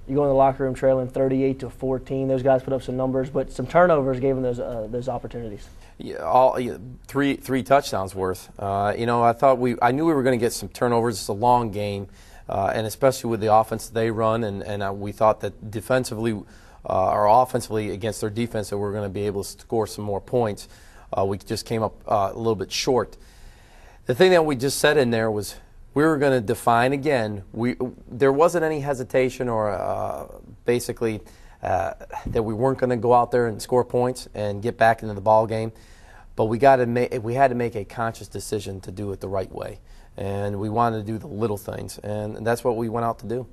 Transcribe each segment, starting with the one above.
You go in the locker room trailing 38-14. Those guys put up some numbers, but some turnovers gave them those opportunities. Yeah, three touchdowns worth. I knew we were going to get some turnovers. It's a long game, and especially with the offense they run, and we thought that defensively or offensively against their defense that we were going to be able to score some more points. We just came up a little bit short. The thing that we just said in there was we were going to define again. There wasn't any hesitation or basically that we weren't going to go out there and score points and get back into the ball game. But we had to make a conscious decision to do it the right way, and we wanted to do the little things, and that's what we went out to do.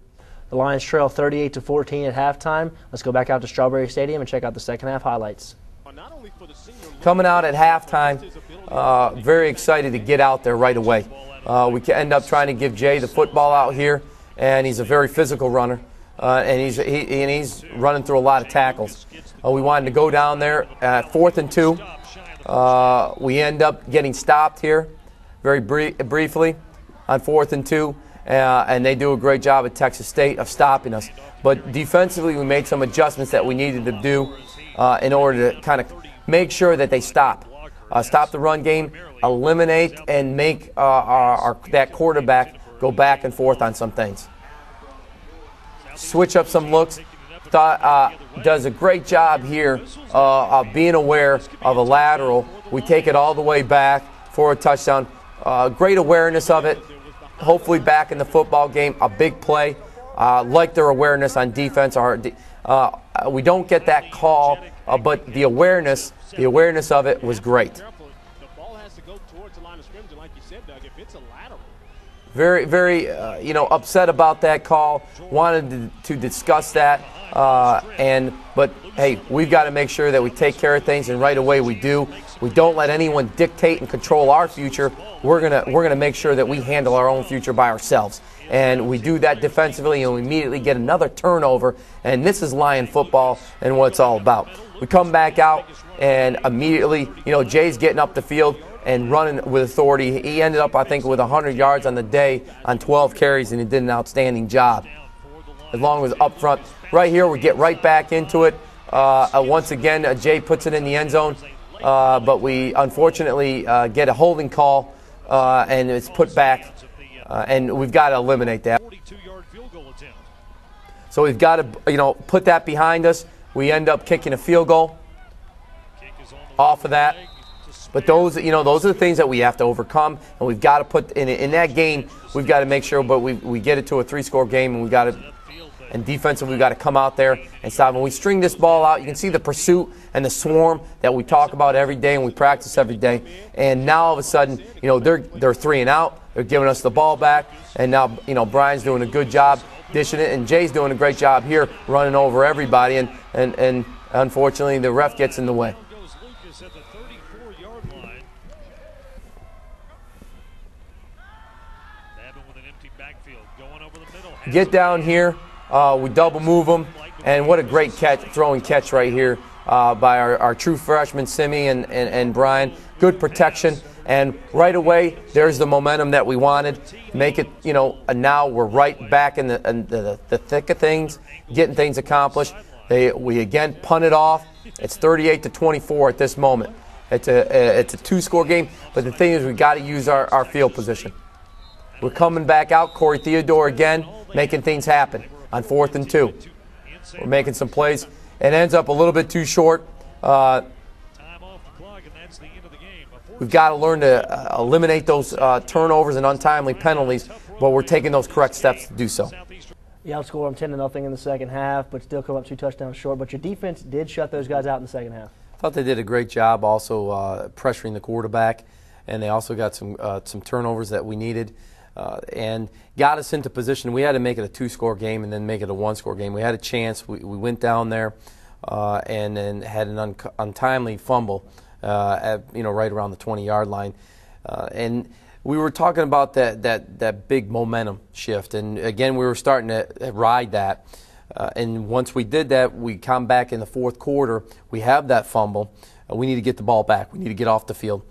The Lions trail 38-14 at halftime. Let's go back out to Strawberry Stadium and check out the second half highlights. Coming out at halftime, very excited to get out there right away. We end up trying to give Jay the football out here, and he's a very physical runner, and he's running through a lot of tackles. We wanted to go down there at 4th and 2. We end up getting stopped here very briefly on 4th and 2, and they do a great job at Texas State of stopping us. But defensively, we made some adjustments that we needed to do in order to kind of make sure that they stop the run game, eliminate and make that quarterback go back and forth on some things. Switch up some looks. Does a great job here of being aware of a lateral. We take it all the way back for a touchdown. Great awareness of it. Hopefully back in the football game, a big play. Like their awareness on defense. We don't get that call, but the awareness of it was great. Very, very, upset about that call. Wanted to discuss that, but hey, we've got to make sure that we take care of things, and right away we do. We don't let anyone dictate and control our future. We're gonna make sure that we handle our own future by ourselves, and we do that defensively, and we immediately get another turnover. And this is Lion football and what it's all about. We come back out, and immediately, Jay's getting up the field and running with authority. He ended up, I think, with 100 yards on the day on 12 carries, and he did an outstanding job. As long as up front. Right here, we get right back into it. Once again, Jay puts it in the end zone, but we unfortunately get a holding call, and it's put back, and we've got to eliminate that. So we've got to, put that behind us. We end up kicking a field goal off of that. But those are the things that we have to overcome, and we've got to put in that game. We've got to make sure, but we get it to a 3-score game, and and defensively we've got to come out there and stop. When we string this ball out, you can see the pursuit and the swarm that we talk about every day and we practice every day. And now all of a sudden, they're 3 and out. They're giving us the ball back, and now Brian's doing a good job dishing it, and Jay's doing a great job here running over everybody, and unfortunately the ref gets in the way. Get down here, we double move them, and what a great throwing catch right here by our true freshmen, Simi and Brian. Good protection, and right away, there's the momentum that we wanted. Make it, and now we're right back in the thick of things, getting things accomplished. We again punt it off. It's 38-24 at this moment. It's a 2-score game, but the thing is we've got to use our field position. We're coming back out. Corey Theodore again, making things happen on 4th and 2. We're making some plays. It ends up a little bit too short. We've got to learn to eliminate those turnovers and untimely penalties, but we're taking those correct steps to do so. You outscored them 10-0 in the second half, but still come up 2 touchdowns short. But your defense did shut those guys out in the second half. I thought they did a great job also pressuring the quarterback, and they also got some turnovers that we needed. And got us into position. We had to make it a 2-score game and then make it a 1-score game. We had a chance. We went down there and then had an untimely fumble right around the 20-yard line. And we were talking about that big momentum shift. And, again, we were starting to ride that. And once we did that, we come back in the 4th quarter. We have that fumble. We need to get the ball back. We need to get off the field.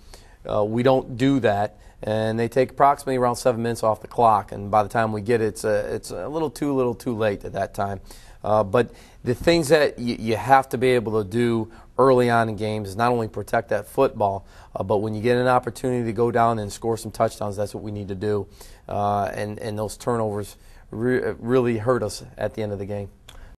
We don't do that. and they take approximately around 7 minutes off the clock. And by the time we get it, it's a little too late at that time. But the things that you have to be able to do early on in games is not only protect that football, but when you get an opportunity to go down and score some touchdowns, that's what we need to do. And those turnovers really hurt us at the end of the game.